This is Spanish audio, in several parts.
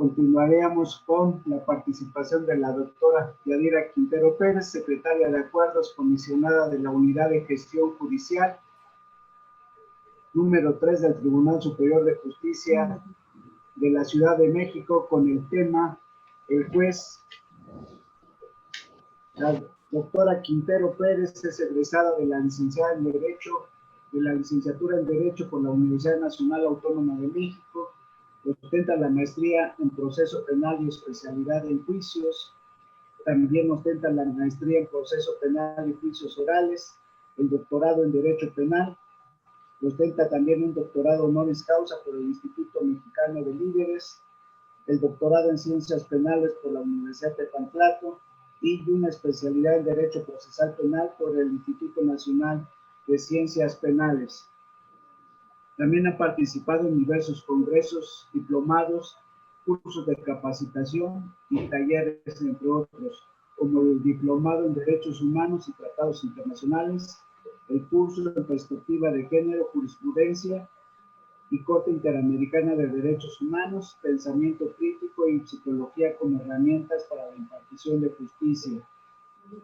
Continuaríamos con la participación de la doctora Yadira Quintero Pérez, secretaria de Acuerdos, comisionada de la Unidad de Gestión Judicial número 3 del Tribunal Superior de Justicia de la Ciudad de México, con el tema el juez. La doctora Quintero Pérez es egresada de la licenciatura en Derecho por la Universidad Nacional Autónoma de México. Ostenta la maestría en Proceso Penal y especialidad en Juicios. También ostenta la maestría en Proceso Penal y Juicios Orales, el doctorado en Derecho Penal. Ostenta también un doctorado honoris causa por el Instituto Mexicano de Líderes, el doctorado en Ciencias Penales por la Universidad de Tepantlaco y una especialidad en Derecho Procesal Penal por el Instituto Nacional de Ciencias Penales. También ha participado en diversos congresos, diplomados, cursos de capacitación y talleres, entre otros, como el Diplomado en Derechos Humanos y Tratados Internacionales, el curso en Perspectiva de Género, Jurisprudencia y Corte Interamericana de Derechos Humanos, Pensamiento Crítico y Psicología como herramientas para la impartición de justicia.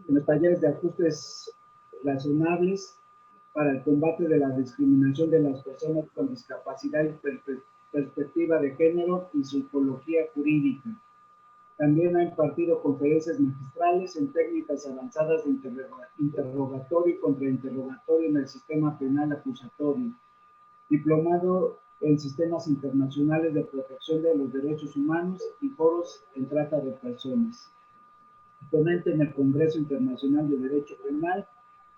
En los talleres de ajustes razonables para el combate de la discriminación de las personas con discapacidad y perspectiva de género y psicología jurídica. También ha impartido conferencias magistrales en técnicas avanzadas de interrogatorio y contrainterrogatorio en el sistema penal acusatorio. Diplomado en sistemas internacionales de protección de los derechos humanos y foros en trata de personas. Ponente en el Congreso Internacional de Derecho Penal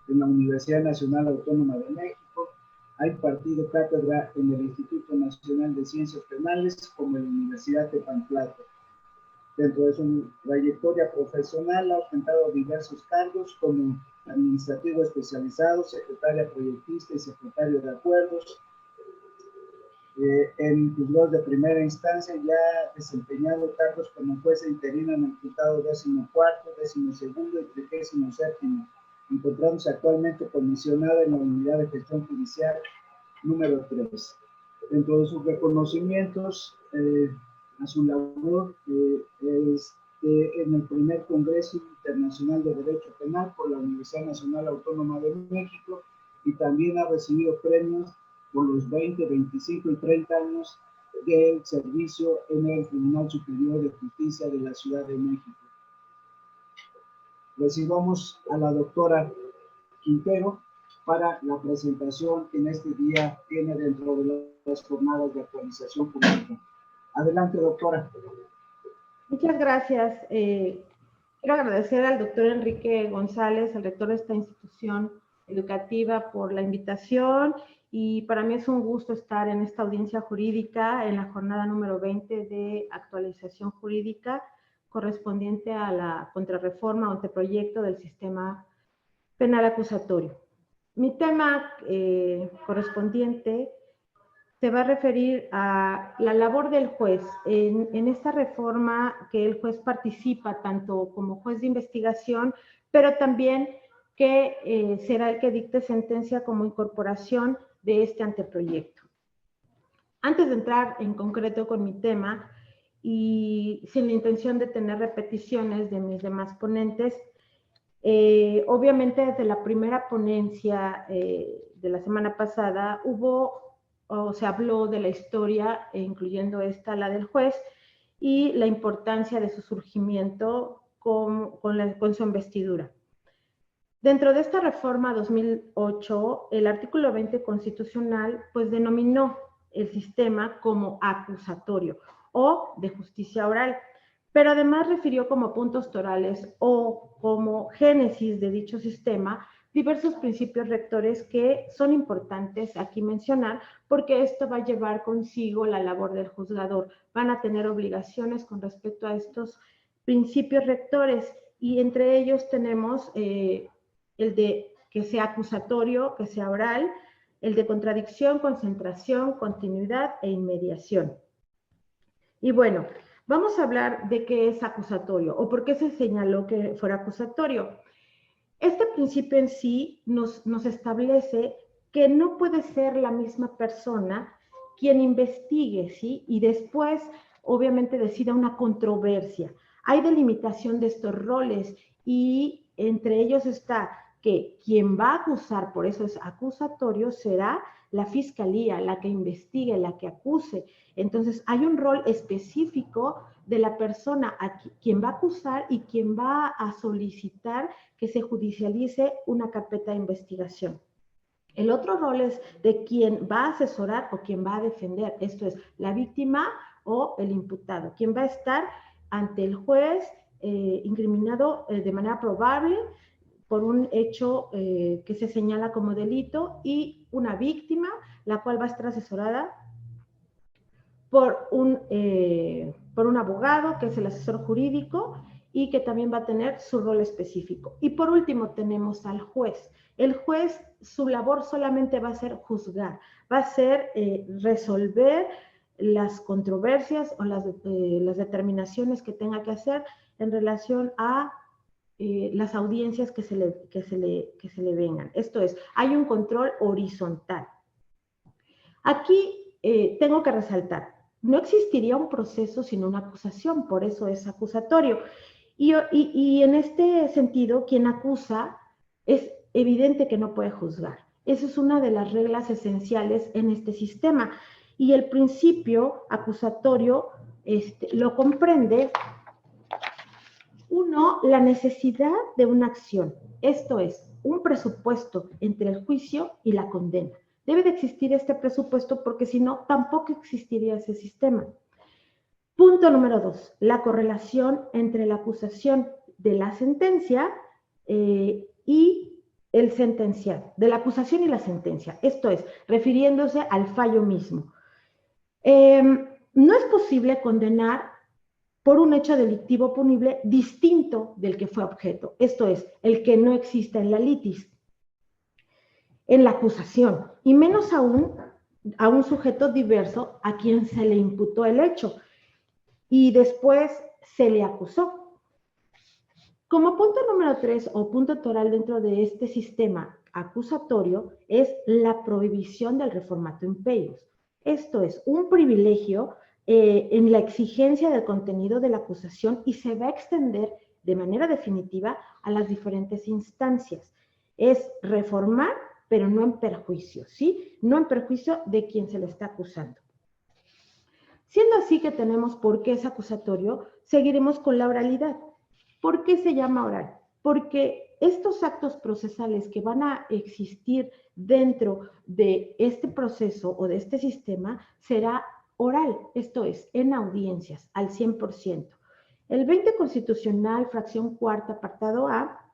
en la Universidad Nacional Autónoma de México. Ha impartido cátedra en el Instituto Nacional de Ciencias Penales como en la Universidad de Tepantlaco. Dentro de su trayectoria profesional ha ostentado diversos cargos como administrativo especializado, secretaria proyectista y secretario de acuerdos. En juzgados de primera instancia ya ha desempeñado cargos como jueza interina en el juzgado 14º, 12º y 37º, encontrándose actualmente comisionada en la Unidad de Gestión Judicial número 3. Dentro de sus reconocimientos a su labor en el primer Congreso Internacional de Derecho Penal por la Universidad Nacional Autónoma de México, y también ha recibido premios por los 20, 25 y 30 años del servicio en el Tribunal Superior de Justicia de la Ciudad de México. Recibamos a la doctora Quintero para la presentación que en este día tiene dentro de las jornadas de actualización pública. Adelante, doctora. Muchas gracias. Quiero agradecer al doctor Enrique González, el rector de esta institución educativa, por la invitación, y para mí es un gusto estar en esta audiencia jurídica en la jornada número 20 de actualización jurídica correspondiente a la contrarreforma o anteproyecto del sistema penal acusatorio. Mi tema correspondiente se va a referir a la labor del juez en esta reforma, que el juez participa tanto como juez de investigación, pero también que será el que dicte sentencia como incorporación de este anteproyecto. Antes de entrar en concreto con mi tema, y sin la intención de tener repeticiones de mis demás ponentes, obviamente desde la primera ponencia de la semana pasada se habló de la historia, incluyendo la del juez, y la importancia de su surgimiento con su investidura. Dentro de esta reforma 2008, el artículo 20 constitucional pues denominó el sistema como acusatorio o de justicia oral, pero además refirió como puntos torales o como génesis de dicho sistema diversos principios rectores que son importantes aquí mencionar, porque esto va a llevar consigo la labor del juzgador. Van a tener obligaciones con respecto a estos principios rectores, y entre ellos tenemos el de que sea acusatorio, que sea oral, el de contradicción, concentración, continuidad e inmediación. Y bueno, vamos a hablar de qué es acusatorio o por qué se señaló que fuera acusatorio. Este principio en sí nos establece que no puede ser la misma persona quien investigue, ¿sí? Y después obviamente decida una controversia. Hay delimitación de estos roles y entre ellos está que quien va a acusar, por eso es acusatorio, será la fiscalía, la que investigue, la que acuse. Entonces, hay un rol específico de la persona a quien va a acusar y quien va a solicitar que se judicialice una carpeta de investigación. El otro rol es de quien va a asesorar o quien va a defender. Esto es la víctima o el imputado, quien va a estar ante el juez incriminado de manera probable por un hecho que se señala como delito, y una víctima, la cual va a estar asesorada por un abogado, que es el asesor jurídico, y que también va a tener su rol específico. Y por último tenemos al juez. El juez, su labor solamente va a ser juzgar, va a ser resolver las controversias o las determinaciones que tenga que hacer en relación a las audiencias que se le vengan. Esto es, hay un control horizontal. Aquí tengo que resaltar, no existiría un proceso sin una acusación, por eso es acusatorio. Y en este sentido, quien acusa es evidente que no puede juzgar. Esa es una de las reglas esenciales en este sistema. Y el principio acusatorio lo comprende. Uno, la necesidad de una acción. Esto es, un presupuesto entre el juicio y la condena. Debe de existir este presupuesto porque si no, tampoco existiría ese sistema. Punto número 2, la correlación entre la acusación de la sentencia y el sentenciado, de la acusación y la sentencia. Esto es, refiriéndose al fallo mismo. No es posible condenar por un hecho delictivo punible distinto del que fue objeto. Esto es, el que no exista en la litis, en la acusación, y menos aún a un sujeto diverso a quien se le imputó el hecho y después se le acusó. Como punto número 3 o punto toral dentro de este sistema acusatorio es la prohibición del reformato impeius. Esto es un privilegio en la exigencia del contenido de la acusación y se va a extender de manera definitiva a las diferentes instancias. Es reformar, pero no en perjuicio, ¿sí? No en perjuicio de quien se le está acusando. Siendo así que tenemos por qué es acusatorio, seguiremos con la oralidad. ¿Por qué se llama oral? Porque estos actos procesales que van a existir dentro de este proceso o de este sistema será oral, esto es, en audiencias, al 100%. El 20 constitucional, fracción cuarta, apartado A,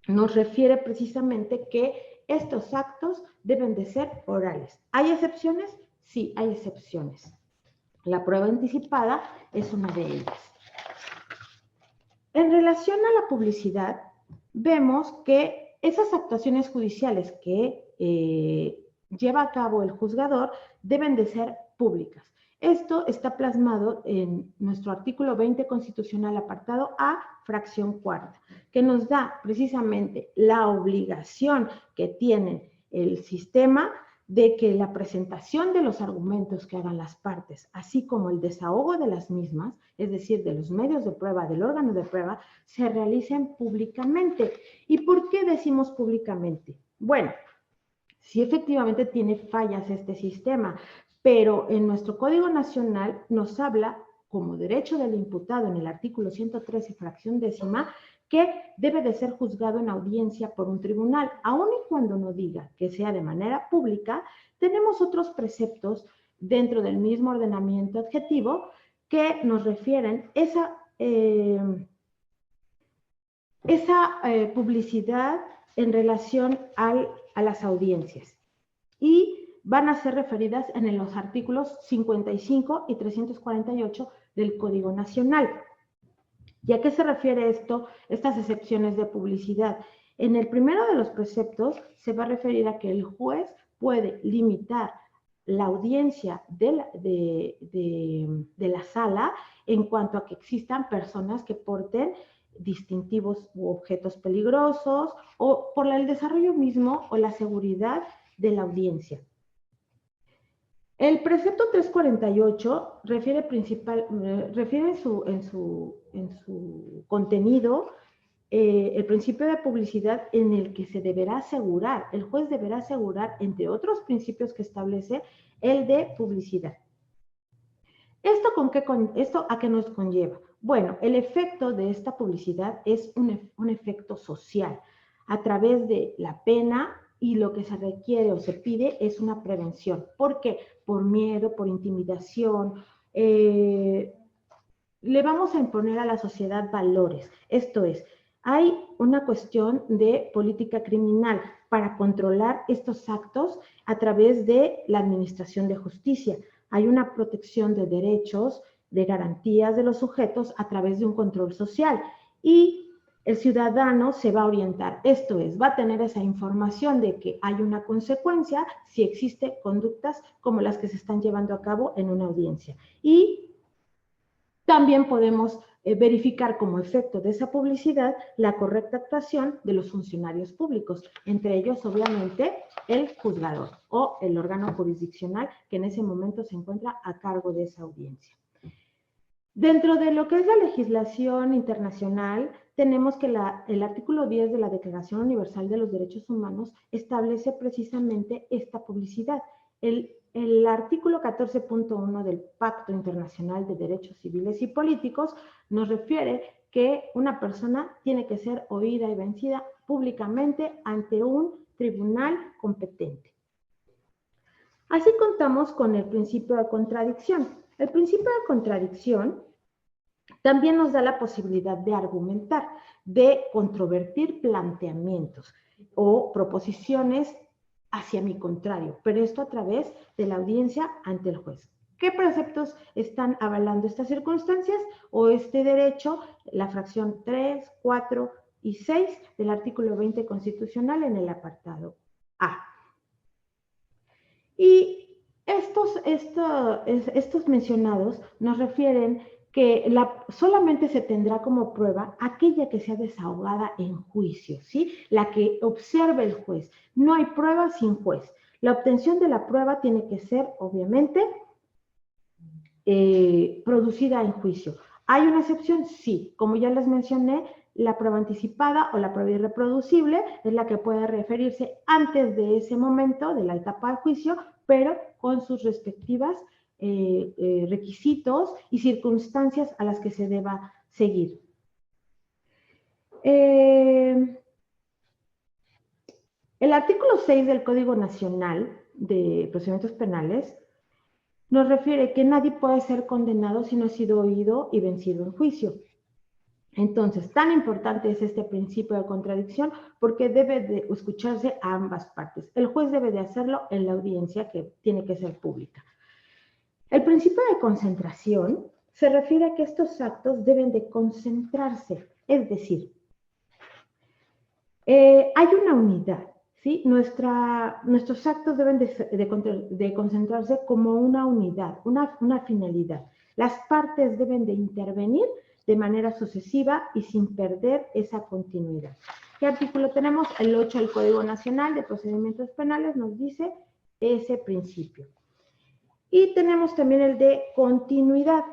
nos refiere precisamente que estos actos deben de ser orales. ¿Hay excepciones? Sí, hay excepciones. La prueba anticipada es una de ellas. En relación a la publicidad, vemos que esas actuaciones judiciales que lleva a cabo el juzgador deben de ser públicas. Esto está plasmado en nuestro artículo 20 constitucional, apartado A, fracción cuarta, que nos da precisamente la obligación que tiene el sistema de que la presentación de los argumentos que hagan las partes, así como el desahogo de las mismas, es decir, de los medios de prueba, del órgano de prueba, se realicen públicamente. ¿Y por qué decimos públicamente? Bueno, sí efectivamente tiene fallas este sistema, pero en nuestro Código Nacional nos habla como derecho del imputado en el artículo 113, fracción décima, que debe de ser juzgado en audiencia por un tribunal. Aun y cuando no diga que sea de manera pública, tenemos otros preceptos dentro del mismo ordenamiento adjetivo que nos refieren esa publicidad en relación a las audiencias. Y van a ser referidas en los artículos 55 y 348 del Código Nacional. ¿Y a qué se refiere esto, estas excepciones de publicidad? En el primero de los preceptos se va a referir a que el juez puede limitar la audiencia de la sala en cuanto a que existan personas que porten distintivos u objetos peligrosos o por el desarrollo mismo o la seguridad de la audiencia. El precepto 348 refiere en su contenido el principio de publicidad en el que se deberá asegurar, el juez deberá asegurar, entre otros principios que establece, el de publicidad. ¿Esto a qué nos conlleva? Bueno, el efecto de esta publicidad es un efecto social a través de la pena, y lo que se requiere o se pide es una prevención. ¿Por qué? Por miedo, por intimidación. Le vamos a imponer a la sociedad valores. Esto es, hay una cuestión de política criminal para controlar estos actos a través de la administración de justicia. Hay una protección de derechos, de garantías de los sujetos a través de un control social, y el ciudadano se va a orientar. Esto es, va a tener esa información de que hay una consecuencia si existe conductas como las que se están llevando a cabo en una audiencia. Y también podemos verificar como efecto de esa publicidad la correcta actuación de los funcionarios públicos, entre ellos obviamente el juzgador o el órgano jurisdiccional que en ese momento se encuentra a cargo de esa audiencia. Dentro de lo que es la legislación internacional, tenemos que el artículo 10 de la Declaración Universal de los Derechos Humanos establece precisamente esta publicidad. El artículo 14.1 del Pacto Internacional de Derechos Civiles y Políticos nos refiere que una persona tiene que ser oída y vencida públicamente ante un tribunal competente. Así contamos con el principio de contradicción. El principio de contradicción también nos da la posibilidad de argumentar, de controvertir planteamientos o proposiciones hacia mi contrario, pero esto a través de la audiencia ante el juez. ¿Qué preceptos están avalando estas circunstancias o este derecho? La fracción 3, 4 y 6 del artículo 20 constitucional en el apartado A. Y estos mencionados nos refieren que solamente se tendrá como prueba aquella que sea desahogada en juicio, ¿sí? La que observe el juez. No hay prueba sin juez. La obtención de la prueba tiene que ser, obviamente, producida en juicio. ¿Hay una excepción? Sí. Como ya les mencioné, la prueba anticipada o la prueba irreproducible es la que puede referirse antes de ese momento de la etapa de juicio, pero con sus respectivas requisitos y circunstancias a las que se deba seguir. El artículo 6 del Código Nacional de Procedimientos Penales nos refiere que nadie puede ser condenado si no ha sido oído y vencido en juicio. Entonces, tan importante es este principio de contradicción porque debe de escucharse a ambas partes. El juez debe de hacerlo en la audiencia, que tiene que ser pública. El principio de concentración se refiere a que estos actos deben de concentrarse, es decir, hay una unidad, ¿sí? Nuestros actos deben de concentrarse como una unidad, una finalidad. Las partes deben de intervenir de manera sucesiva y sin perder esa continuidad. ¿Qué artículo tenemos? El 8 del Código Nacional de Procedimientos Penales nos dice ese principio. Y tenemos también el de continuidad.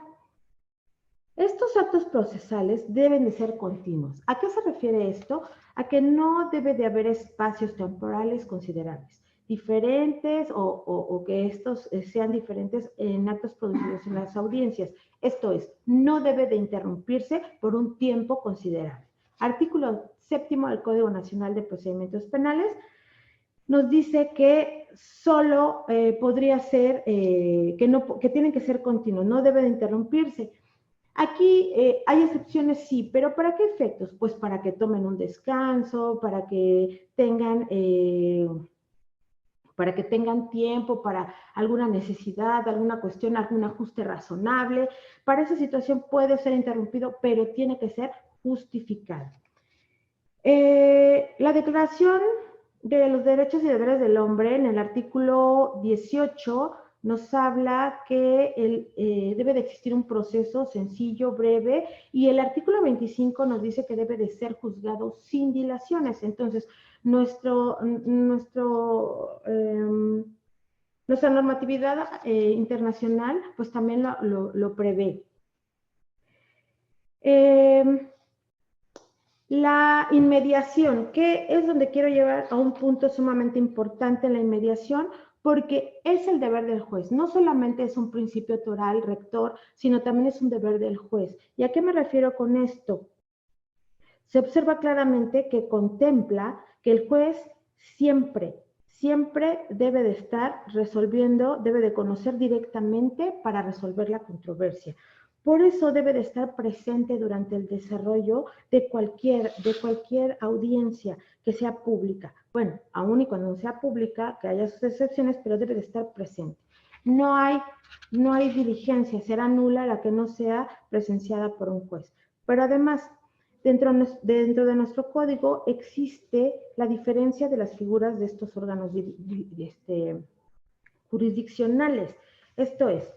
Estos actos procesales deben de ser continuos. ¿A qué se refiere esto? A que no debe de haber espacios temporales considerables, diferentes o que estos sean diferentes en actos producidos en las audiencias. Esto es, no debe de interrumpirse por un tiempo considerable. Artículo 7 del Código Nacional de Procedimientos Penales nos dice que solo podría ser, que tienen que ser continuos, no debe de interrumpirse. Aquí hay excepciones, sí, pero ¿para qué efectos? Pues para que tomen un descanso, para que tengan tiempo para alguna necesidad, alguna cuestión, algún ajuste razonable. Para esa situación puede ser interrumpido, pero tiene que ser justificado. La Declaración de los Derechos y Deberes del Hombre, en el artículo 18, nos habla que debe de existir un proceso sencillo, breve, y el artículo 25 nos dice que debe de ser juzgado sin dilaciones. Entonces, nuestro Nuestra normatividad internacional pues también lo prevé. La inmediación, que es donde quiero llevar a un punto sumamente importante en la inmediación, porque es el deber del juez. No solamente es un principio toral, rector, sino también es un deber del juez. ¿Y a qué me refiero con esto? Se observa claramente que contempla que el juez siempre debe de estar resolviendo, debe de conocer directamente para resolver la controversia. Por eso debe de estar presente durante el desarrollo de cualquier audiencia que sea pública. Bueno, aún y cuando no sea pública, que haya sus excepciones, pero debe de estar presente. No hay diligencia, será nula la que no sea presenciada por un juez. Pero además, dentro de nuestro código existe la diferencia de las figuras de estos órganos jurisdiccionales. Esto es,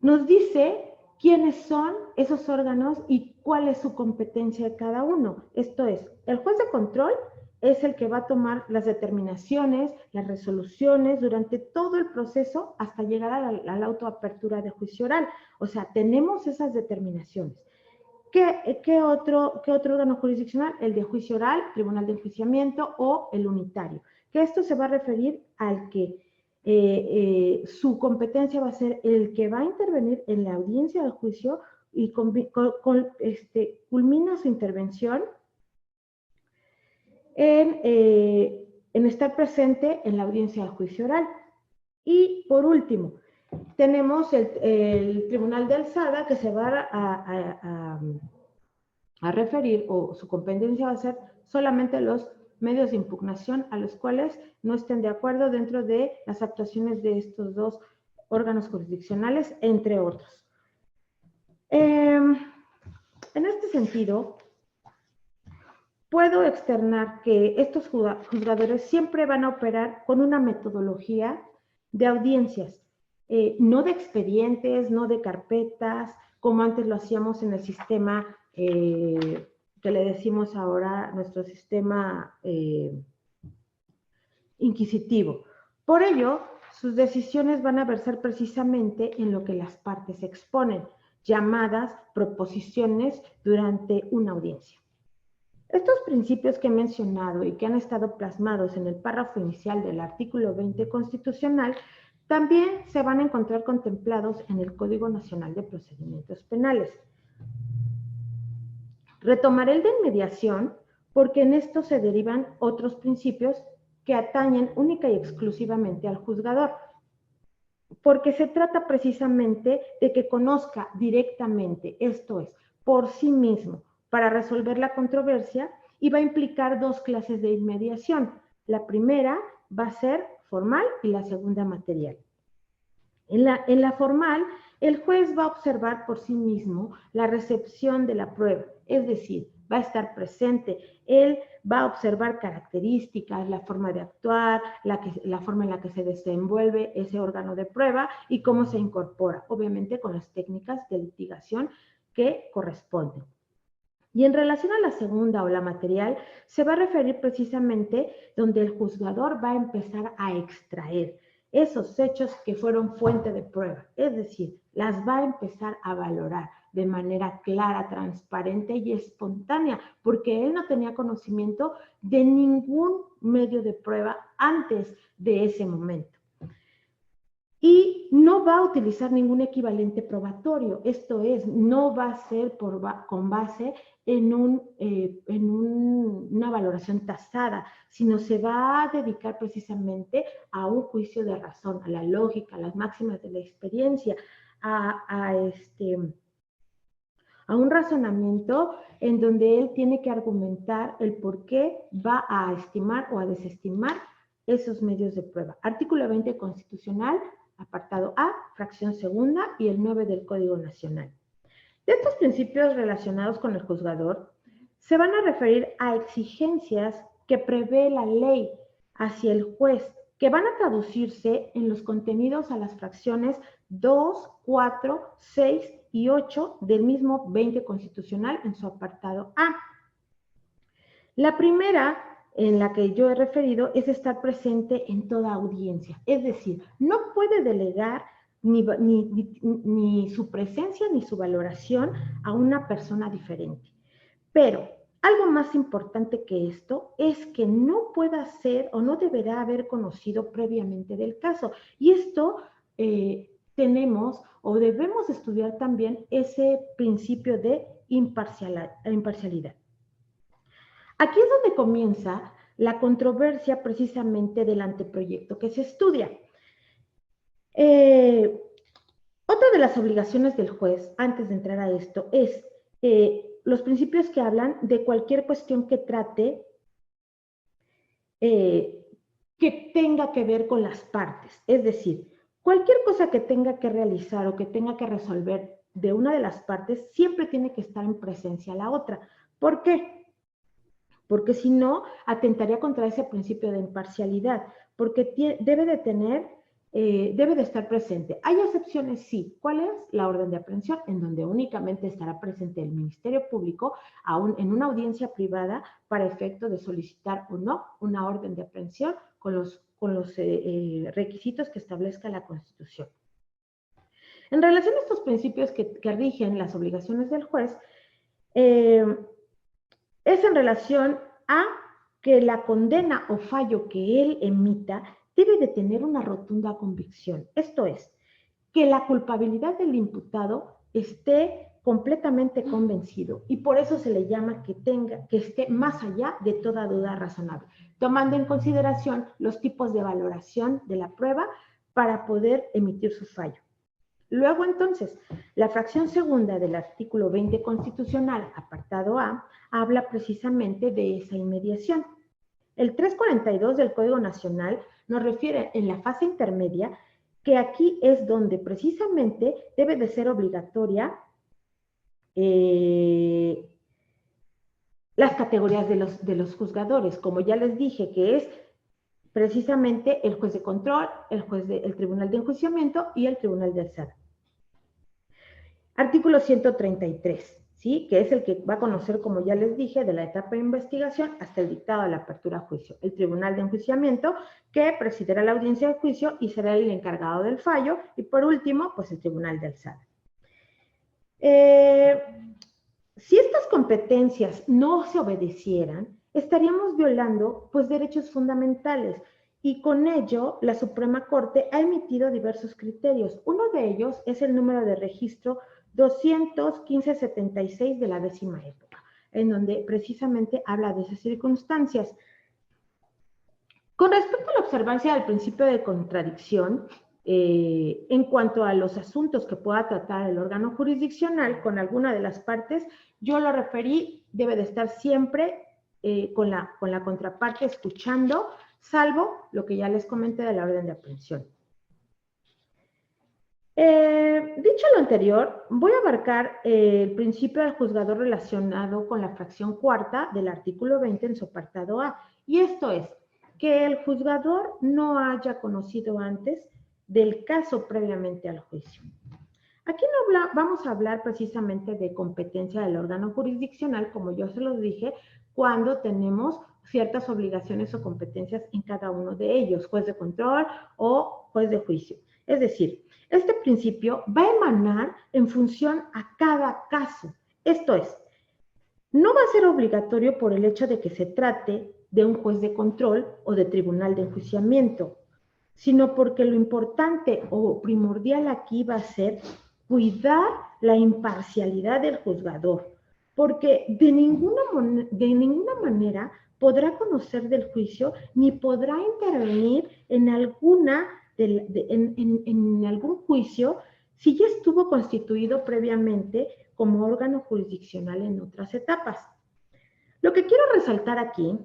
nos dice quiénes son esos órganos y cuál es su competencia de cada uno. Esto es, el juez de control es el que va a tomar las determinaciones, las resoluciones durante todo el proceso hasta llegar a la autoapertura de juicio oral. O sea, tenemos esas determinaciones. ¿Qué otro órgano jurisdiccional? El de juicio oral, tribunal de enjuiciamiento o el unitario. Que esto se va a referir al que su competencia va a ser el que va a intervenir en la audiencia del juicio y culmina su intervención en estar presente en la audiencia del juicio oral. Y por último, tenemos el Tribunal de Alzada, que se va a referir, o su competencia va a ser solamente los medios de impugnación a los cuales no estén de acuerdo dentro de las actuaciones de estos dos órganos jurisdiccionales, entre otros. En este sentido, puedo externar que estos juzgadores siempre van a operar con una metodología de audiencias, no de expedientes, no de carpetas, como antes lo hacíamos en el sistema que le decimos ahora nuestro sistema inquisitivo. Por ello, sus decisiones van a versar precisamente en lo que las partes exponen, llamadas proposiciones durante una audiencia. Estos principios que he mencionado y que han estado plasmados en el párrafo inicial del artículo 20 constitucional también se van a encontrar contemplados en el Código Nacional de Procedimientos Penales. Retomaré el de inmediación porque en esto se derivan otros principios que atañen única y exclusivamente al juzgador, porque se trata precisamente de que conozca directamente, esto es, por sí mismo, para resolver la controversia, y va a implicar dos clases de inmediación. La primera va a ser formal y la segunda material. En la formal, el juez va a observar por sí mismo la recepción de la prueba, es decir, va a estar presente, él va a observar características, la forma de actuar, la forma en la que se desenvuelve ese órgano de prueba y cómo se incorpora, obviamente con las técnicas de litigación que corresponden. Y en relación a la segunda o la material, se va a referir precisamente donde el juzgador va a empezar a extraer esos hechos que fueron fuente de prueba, es decir, las va a empezar a valorar de manera clara, transparente y espontánea, porque él no tenía conocimiento de ningún medio de prueba antes de ese momento. Y no va a utilizar ningún equivalente probatorio, esto es, no va a ser con base en una valoración tasada, sino se va a dedicar precisamente a un juicio de razón, a la lógica, a las máximas de la experiencia, a un razonamiento en donde él tiene que argumentar el por qué va a estimar o a desestimar esos medios de prueba. Artículo 20 constitucional, apartado A, fracción segunda y el 9 del Código Nacional. De estos principios relacionados con el juzgador, se van a referir a exigencias que prevé la ley hacia el juez, que van a traducirse en los contenidos a las fracciones 2, 4, 6 y 8 del mismo 20 constitucional en su apartado A. La primera en la que yo he referido es estar presente en toda audiencia. Es decir, no puede delegar ni su presencia ni su valoración a una persona diferente. Pero algo más importante que esto es que no pueda ser o no deberá haber conocido previamente del caso. Y esto tenemos o debemos estudiar también ese principio de imparcialidad. Aquí es donde comienza la controversia precisamente del anteproyecto que se estudia. Otra de las obligaciones del juez, antes de entrar a esto, es los principios que hablan de cualquier cuestión que trate, que tenga que ver con las partes. Es decir, cualquier cosa que tenga que realizar o que tenga que resolver de una de las partes, siempre tiene que estar en presencia la otra. ¿Por qué? Porque si no, atentaría contra ese principio de imparcialidad, porque debe de estar presente. ¿Hay excepciones? Sí. ¿Cuál es? La orden de aprehensión, en donde únicamente estará presente el Ministerio Público en una audiencia privada para efecto de solicitar o no una orden de aprehensión con los requisitos que establezca la Constitución. En relación a estos principios que rigen las obligaciones del juez, es en relación a que la condena o fallo que él emita debe de tener una rotunda convicción. Esto es, que la culpabilidad del imputado esté completamente convencido y por eso se le llama que esté más allá de toda duda razonable, tomando en consideración los tipos de valoración de la prueba para poder emitir su fallo. Luego, entonces, la fracción segunda del artículo 20 constitucional, apartado A, habla precisamente de esa inmediación. El 342 del Código Nacional nos refiere en la fase intermedia que aquí es donde precisamente debe de ser obligatoria las categorías de los juzgadores, como ya les dije, que es precisamente el juez de control, el Tribunal de Enjuiciamiento y el Tribunal de Alzada. Artículo 133, ¿sí? Que es el que va a conocer, como ya les dije, de la etapa de investigación hasta el dictado de la apertura a juicio. El Tribunal de Enjuiciamiento, que presidirá la audiencia de juicio y será el encargado del fallo. Y por último, pues el Tribunal de Alzada. Si estas competencias no se obedecieran, estaríamos violando, pues, derechos fundamentales. Y con ello, la Suprema Corte ha emitido diversos criterios. Uno de ellos es el número de registro 215-76 de la 10ª época, en donde precisamente habla de esas circunstancias. Con respecto a la observancia del principio de contradicción, en cuanto a los asuntos que pueda tratar el órgano jurisdiccional con alguna de las partes, yo lo referí, debe de estar siempre con la contraparte escuchando, salvo lo que ya les comenté de la orden de aprehensión. Dicho lo anterior, voy a abarcar el principio del juzgador relacionado con la fracción cuarta del artículo 20 en su apartado A, y esto es, que el juzgador no haya conocido antes del caso previamente al juicio. Aquí no vamos a hablar precisamente de competencia del órgano jurisdiccional, como yo se los dije, cuando tenemos ciertas obligaciones o competencias en cada uno de ellos, juez de control o juez de juicio. Es decir, este principio va a emanar en función a cada caso. Esto es, no va a ser obligatorio por el hecho de que se trate de un juez de control o de tribunal de enjuiciamiento, sino porque lo importante o primordial aquí va a ser cuidar la imparcialidad del juzgador, porque de ninguna manera podrá conocer del juicio ni podrá intervenir en en algún juicio si ya estuvo constituido previamente como órgano jurisdiccional en otras etapas. Lo que quiero resaltar aquí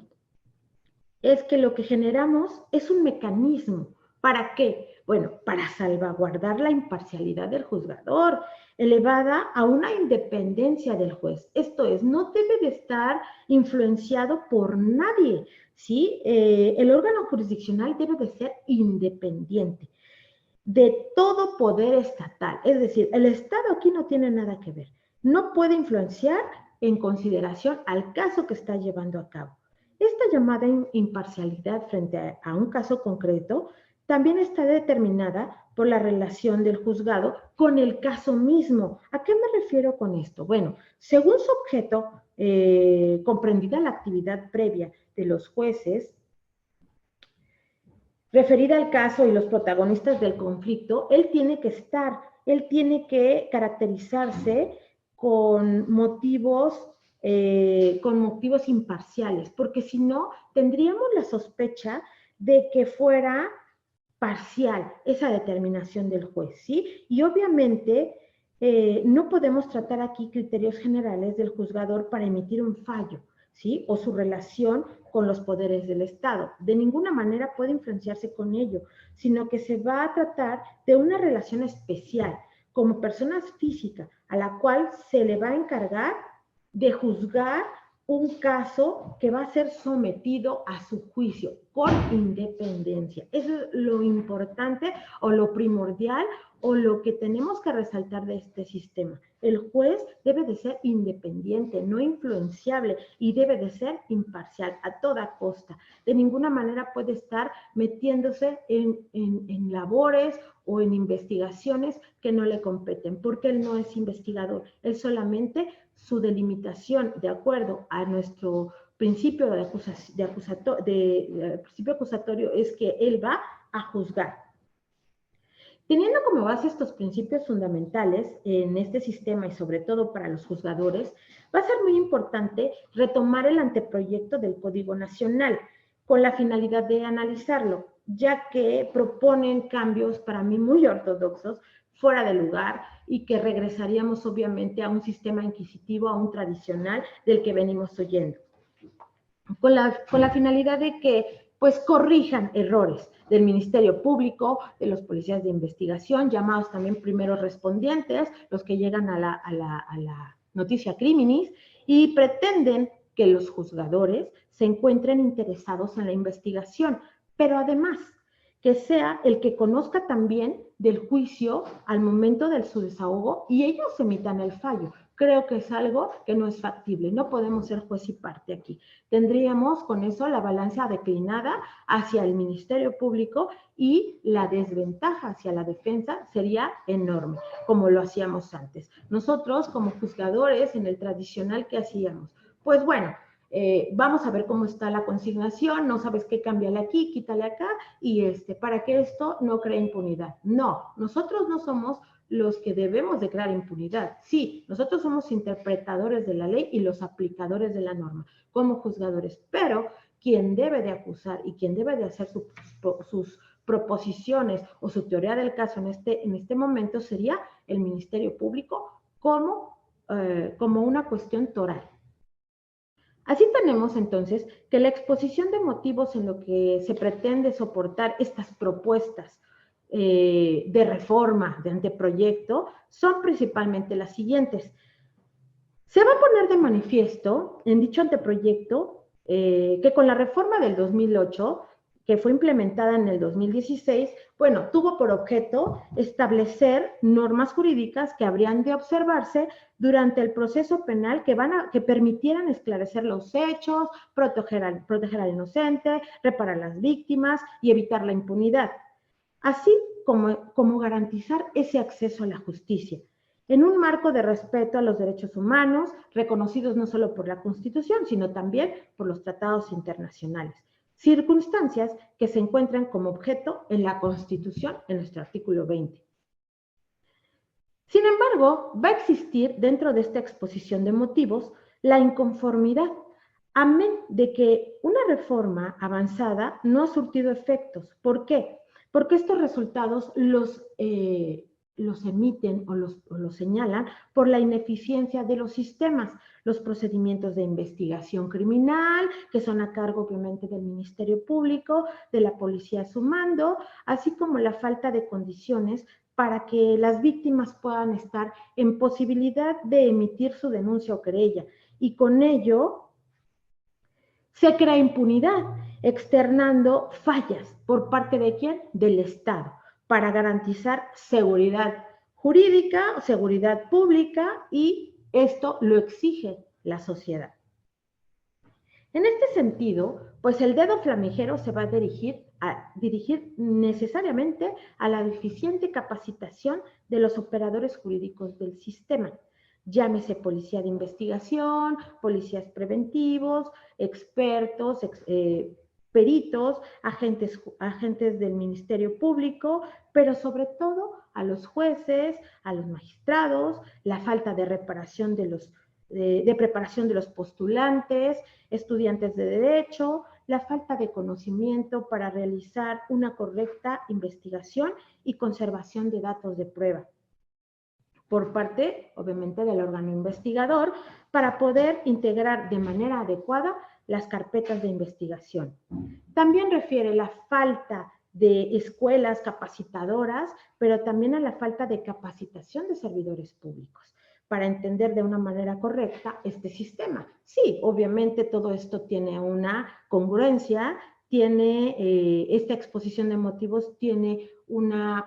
es que lo que generamos es un mecanismo. ¿Para qué? Bueno, para salvaguardar la imparcialidad del juzgador, elevada a una independencia del juez. Esto es, no debe de estar influenciado por nadie, ¿sí? El órgano jurisdiccional debe de ser independiente de todo poder estatal. Es decir, el Estado aquí no tiene nada que ver. No puede influenciar en consideración al caso que está llevando a cabo. Esta llamada imparcialidad frente a un caso concreto también está determinada por la relación del juzgado con el caso mismo. ¿A qué me refiero con esto? Bueno, según su objeto, comprendida la actividad previa de los jueces, referida al caso y los protagonistas del conflicto, él tiene que caracterizarse con motivos imparciales, porque si no, tendríamos la sospecha de que fuera parcial esa determinación del juez, ¿sí? Y obviamente no podemos tratar aquí criterios generales del juzgador para emitir un fallo, ¿sí? O su relación con los poderes del Estado. De ninguna manera puede influenciarse con ello, sino que se va a tratar de una relación especial como persona física a la cual se le va a encargar de juzgar un caso que va a ser sometido a su juicio con independencia. Eso es lo importante o lo primordial o lo que tenemos que resaltar de este sistema. El juez debe de ser independiente, no influenciable y debe de ser imparcial a toda costa. De ninguna manera puede estar metiéndose en labores o en investigaciones que no le competen, porque él no es investigador, él solamente su delimitación de acuerdo a nuestro principio principio acusatorio es que él va a juzgar. Teniendo como base estos principios fundamentales en este sistema y sobre todo para los juzgadores, va a ser muy importante retomar el anteproyecto del Código Nacional con la finalidad de analizarlo, ya que proponen cambios para mí muy ortodoxos, fuera de lugar y que regresaríamos obviamente a un sistema inquisitivo, a un tradicional del que venimos oyendo. Con la finalidad de que pues corrijan errores del Ministerio Público, de los policías de investigación, llamados también primeros respondientes, los que llegan a la noticia criminis, y pretenden que los juzgadores se encuentren interesados en la investigación, pero además que sea el que conozca también del juicio al momento de su desahogo y ellos emitan el fallo. Creo que es algo que no es factible, no podemos ser juez y parte aquí. Tendríamos con eso la balanza declinada hacia el Ministerio Público y la desventaja hacia la defensa sería enorme, como lo hacíamos antes. Nosotros como juzgadores en el tradicional, ¿qué hacíamos? Pues bueno, vamos a ver cómo está la consignación, no sabes qué, cámbiale aquí, quítale acá, y para que esto no cree impunidad. No, nosotros no somos los que debemos de crear impunidad. Sí, nosotros somos interpretadores de la ley y los aplicadores de la norma como juzgadores, pero quien debe de acusar y quien debe de hacer sus proposiciones o su teoría del caso en este momento sería el Ministerio Público como una cuestión toral. Así tenemos entonces que la exposición de motivos en lo que se pretende soportar estas propuestas de reforma, de anteproyecto, son principalmente las siguientes. Se va a poner de manifiesto en dicho anteproyecto que con la reforma del 2008, que fue implementada en el 2016, bueno, tuvo por objeto establecer normas jurídicas que habrían de observarse durante el proceso penal que permitieran esclarecer los hechos, proteger al inocente, reparar las víctimas y evitar la impunidad, así como garantizar ese acceso a la justicia, en un marco de respeto a los derechos humanos, reconocidos no solo por la Constitución, sino también por los tratados internacionales. Circunstancias que se encuentran como objeto en la Constitución, en nuestro artículo 20. Sin embargo, va a existir dentro de esta exposición de motivos la inconformidad, amén de que una reforma avanzada no ha surtido efectos. ¿Por qué? Porque estos resultados los emiten o los señalan por la ineficiencia de los sistemas, los procedimientos de investigación criminal, que son a cargo obviamente del Ministerio Público, de la policía a su mando, así como la falta de condiciones para que las víctimas puedan estar en posibilidad de emitir su denuncia o querella. Y con ello se crea impunidad, externando fallas por parte de ¿quién? Del Estado, para garantizar seguridad jurídica, seguridad pública, y esto lo exige la sociedad. En este sentido, pues el dedo flamígero se va a dirigir necesariamente a la deficiente capacitación de los operadores jurídicos del sistema. Llámese policía de investigación, policías preventivos, expertos, peritos, agentes del Ministerio Público, pero sobre todo a los jueces, a los magistrados, la falta de preparación de los postulantes, estudiantes de derecho, la falta de conocimiento para realizar una correcta investigación y conservación de datos de prueba por parte, obviamente, del órgano investigador para poder integrar de manera adecuada las carpetas de investigación. También refiere la falta de escuelas capacitadoras, pero también a la falta de capacitación de servidores públicos para entender de una manera correcta este sistema. Sí, obviamente todo esto tiene una congruencia, tiene esta exposición de motivos, tiene una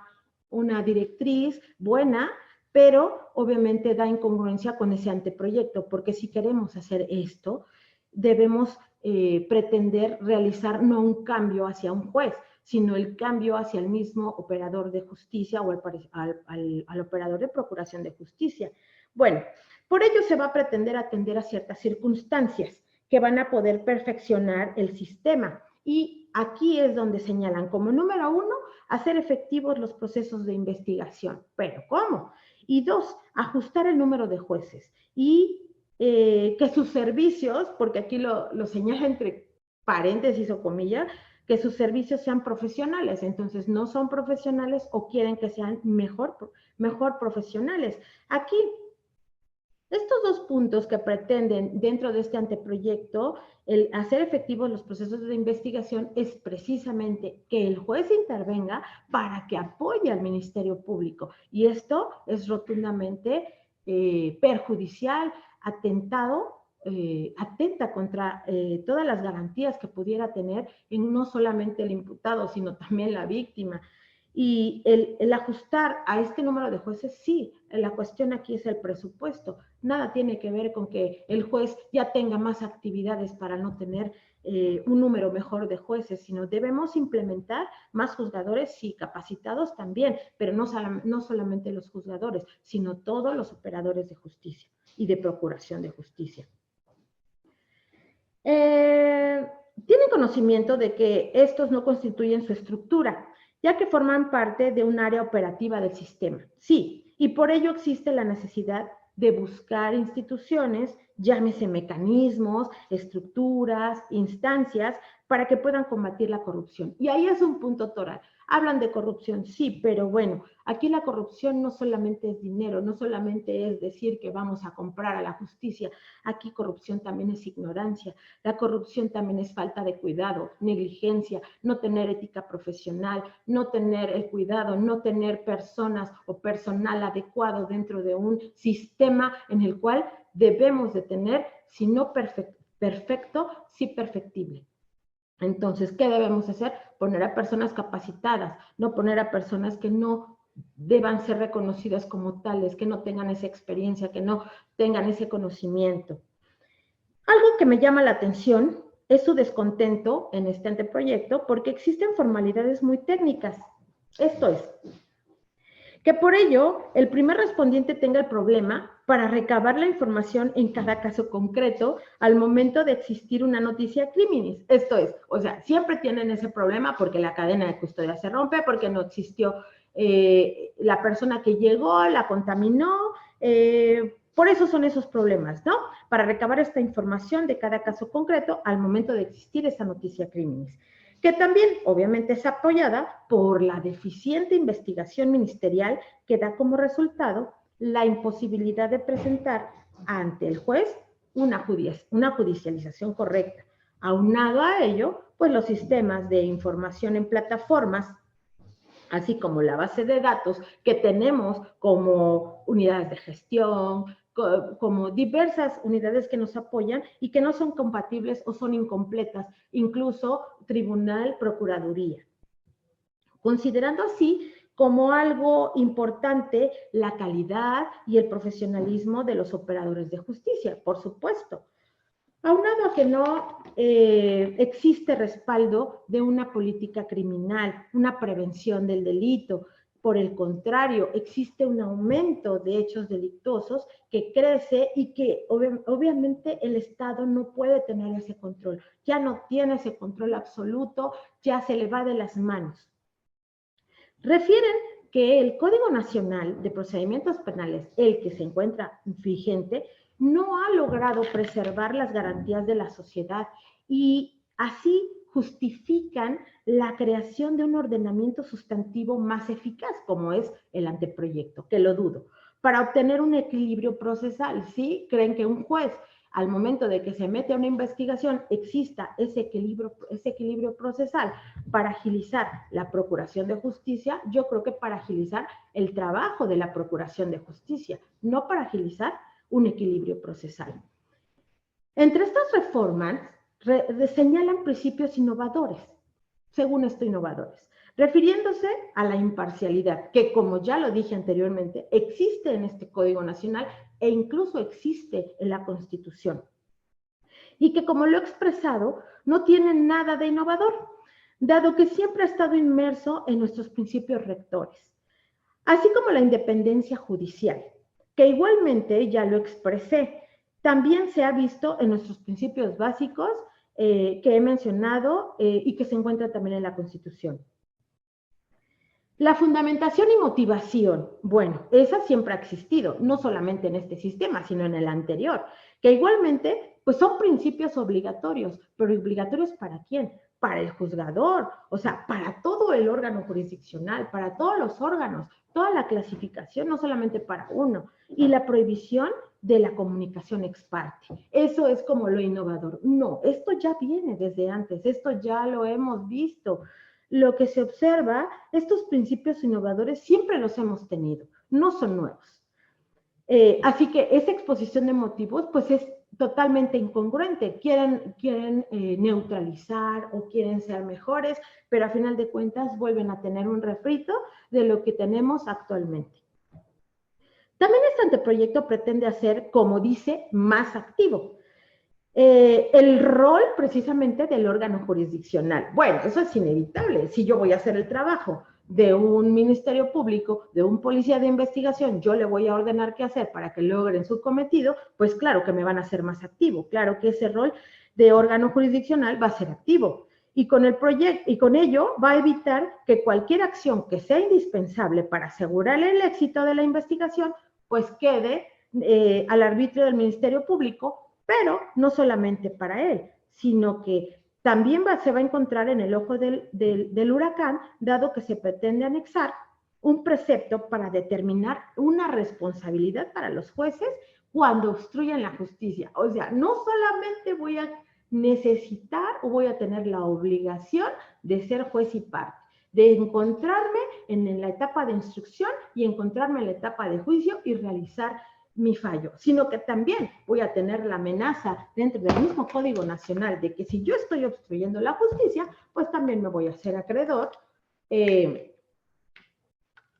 directriz buena, pero obviamente da incongruencia con ese anteproyecto, porque si queremos hacer esto, debemos pretender realizar no un cambio hacia un juez, sino el cambio hacia el mismo operador de justicia o al operador de procuración de justicia. Bueno, por ello se va a pretender atender a ciertas circunstancias que van a poder perfeccionar el sistema. Y aquí es donde señalan como número 1, hacer efectivos los procesos de investigación. ¿Pero cómo? Y 2, ajustar el número de jueces y que sus servicios, porque aquí lo señala entre paréntesis o comillas, que sus servicios sean profesionales. Entonces, no son profesionales o quieren que sean mejor profesionales. Aquí, estos 2 puntos que pretenden dentro de este anteproyecto, el hacer efectivos los procesos de investigación es precisamente que el juez intervenga para que apoye al Ministerio Público. Y esto es rotundamente perjudicial, atenta contra todas las garantías que pudiera tener en no solamente el imputado, sino también la víctima. Y el ajustar a este número de jueces, sí, la cuestión aquí es el presupuesto. Nada tiene que ver con que el juez ya tenga más actividades para no tener un número mejor de jueces, sino debemos implementar más juzgadores, sí, capacitados también, pero no solamente los juzgadores, sino todos los operadores de justicia y de procuración de justicia. Tienen conocimiento de que estos no constituyen su estructura, ya que forman parte de un área operativa del sistema. Sí, y por ello existe la necesidad de buscar instituciones, llámese mecanismos, estructuras, instancias, para que puedan combatir la corrupción. Y ahí es un punto toral. Hablan de corrupción, sí, pero bueno, aquí la corrupción no solamente es dinero, no solamente es decir que vamos a comprar a la justicia, aquí corrupción también es ignorancia, la corrupción también es falta de cuidado, negligencia, no tener ética profesional, no tener el cuidado, no tener personas o personal adecuado dentro de un sistema en el cual debemos de tener, si no perfecto, sí perfectible. Entonces, ¿qué debemos hacer? Poner a personas capacitadas, no poner a personas que no deban ser reconocidas como tales, que no tengan esa experiencia, que no tengan ese conocimiento. Algo que me llama la atención es su descontento en este anteproyecto porque existen formalidades muy técnicas. Esto es, que por ello el primer respondiente tenga el problema para recabar la información en cada caso concreto al momento de existir una noticia criminis. Esto es, o sea, siempre tienen ese problema porque la cadena de custodia se rompe, porque no existió la persona que llegó, la contaminó, por eso son esos problemas, ¿no? Para recabar esta información de cada caso concreto al momento de existir esa noticia criminis, que también obviamente es apoyada por la deficiente investigación ministerial que da como resultado la imposibilidad de presentar ante el juez una judicialización correcta. Aunado a ello, pues los sistemas de información en plataformas, así como la base de datos que tenemos como unidades de gestión, como diversas unidades que nos apoyan y que no son compatibles o son incompletas, incluso tribunal, procuraduría. Considerando así como algo importante la calidad y el profesionalismo de los operadores de justicia, por supuesto. Aunado a que no existe respaldo de una política criminal, una prevención del delito. Por el contrario, existe un aumento de hechos delictuosos que crece y que obviamente el Estado no puede tener ese control. Ya no tiene ese control absoluto, ya se le va de las manos. Refieren que el Código Nacional de Procedimientos Penales, el que se encuentra vigente, no ha logrado preservar las garantías de la sociedad y así justifican la creación de un ordenamiento sustantivo más eficaz, como es el anteproyecto, que lo dudo, para obtener un equilibrio procesal. ¿Sí? Creen que un juez, al momento de que se mete a una investigación, exista ese equilibrio procesal para agilizar la procuración de justicia. Yo creo que para agilizar el trabajo de la procuración de justicia, no para agilizar un equilibrio procesal. Entre estas reformas, señalan principios innovadores, según esto innovadores, refiriéndose a la imparcialidad, que como ya lo dije anteriormente, existe en este Código Nacional e incluso existe en la Constitución. Y que, como lo he expresado, no tiene nada de innovador, dado que siempre ha estado inmerso en nuestros principios rectores, así como la independencia judicial, que igualmente ya lo expresé, también se ha visto en nuestros principios básicos que he mencionado y que se encuentra también en la Constitución. La fundamentación y motivación, bueno, esa siempre ha existido, no solamente en este sistema, sino en el anterior, que igualmente, pues son principios obligatorios, pero obligatorios ¿para quién? Para el juzgador, o sea, para todo el órgano jurisdiccional, para todos los órganos, toda la clasificación, no solamente para uno, y la prohibición de la comunicación ex parte. Eso es como lo innovador. No, esto ya viene desde antes, esto ya lo hemos visto. Lo que se observa, estos principios innovadores siempre los hemos tenido, no son nuevos. Así que esa exposición de motivos, pues es totalmente incongruente. Quieren neutralizar o quieren ser mejores, pero a final de cuentas vuelven a tener un refrito de lo que tenemos actualmente. También este anteproyecto pretende hacer, como dice, más activo el rol precisamente del órgano jurisdiccional. Bueno, eso es inevitable. Si yo voy a hacer el trabajo de un ministerio público, de un policía de investigación, yo le voy a ordenar qué hacer para que logren su cometido, pues claro que me van a hacer más activo. Claro que ese rol de órgano jurisdiccional va a ser activo. Y con ello va a evitar que cualquier acción que sea indispensable para asegurar el éxito de la investigación, pues quede al arbitrio del Ministerio Público, pero no solamente para él, sino que también se va a encontrar en el ojo del huracán, dado que se pretende anexar un precepto para determinar una responsabilidad para los jueces cuando obstruyan la justicia. O sea, no solamente voy a necesitar o voy a tener la obligación de ser juez y parte, de encontrarme en la etapa de instrucción y encontrarme en la etapa de juicio y realizar mi fallo, sino que también voy a tener la amenaza dentro del mismo Código Nacional de que si yo estoy obstruyendo la justicia, pues también me voy a hacer acreedor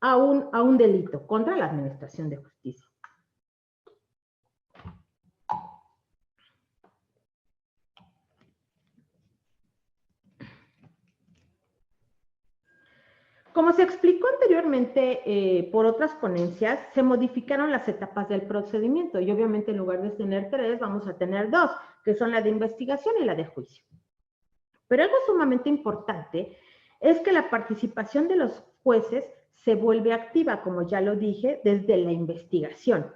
a un delito contra la administración de justicia. Como se explicó anteriormente por otras ponencias, se modificaron las etapas del procedimiento y obviamente en lugar de tener 3, vamos a tener 2, que son la de investigación y la de juicio. Pero algo sumamente importante es que la participación de los jueces se vuelve activa, como ya lo dije, desde la investigación,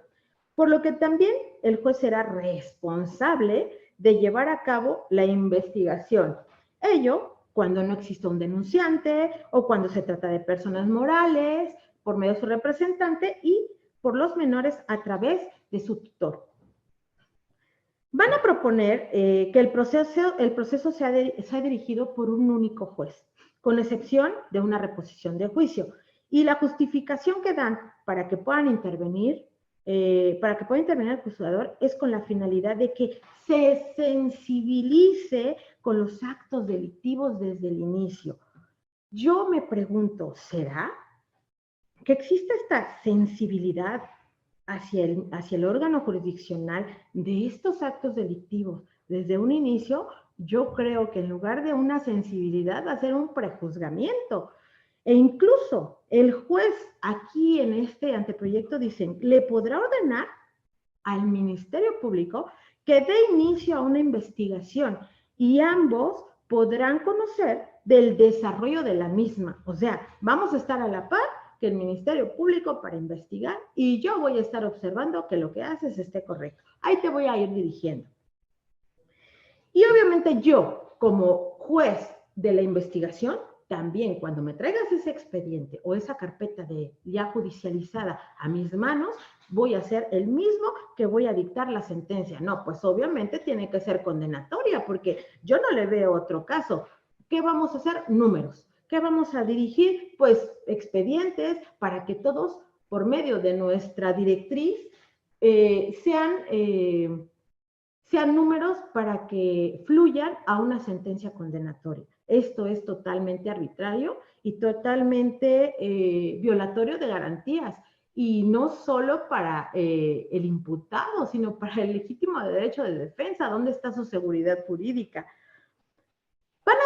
por lo que también el juez será responsable de llevar a cabo la investigación. Ello cuando no existe un denunciante o cuando se trata de personas morales, por medio de su representante y por los menores a través de su tutor. Van a proponer que el proceso sea dirigido por un único juez, con excepción de una reposición de juicio. Y la justificación que dan para que puedan intervenir el juzgador es con la finalidad de que se sensibilice con los actos delictivos desde el inicio. Yo me pregunto, ¿será que existe esta sensibilidad hacia el órgano jurisdiccional de estos actos delictivos desde un inicio? Yo creo que en lugar de una sensibilidad va a ser un prejuzgamiento. E incluso el juez aquí en este anteproyecto dicen, le podrá ordenar al Ministerio Público que dé inicio a una investigación y ambos podrán conocer del desarrollo de la misma. O sea, vamos a estar a la par que el Ministerio Público para investigar y yo voy a estar observando que lo que haces esté correcto. Ahí te voy a ir dirigiendo. Y obviamente yo, como juez de la investigación, también cuando me traigas ese expediente o esa carpeta ya judicializada a mis manos, voy a ser el mismo que voy a dictar la sentencia. No, pues obviamente tiene que ser condenatoria porque yo no le veo otro caso. ¿Qué vamos a hacer? Números. ¿Qué vamos a dirigir? Pues expedientes para que todos, por medio de nuestra directriz, sean números para que fluyan a una sentencia condenatoria. Esto es totalmente arbitrario y totalmente violatorio de garantías, y no solo para el imputado, sino para el legítimo derecho de defensa. ¿Dónde está su seguridad jurídica?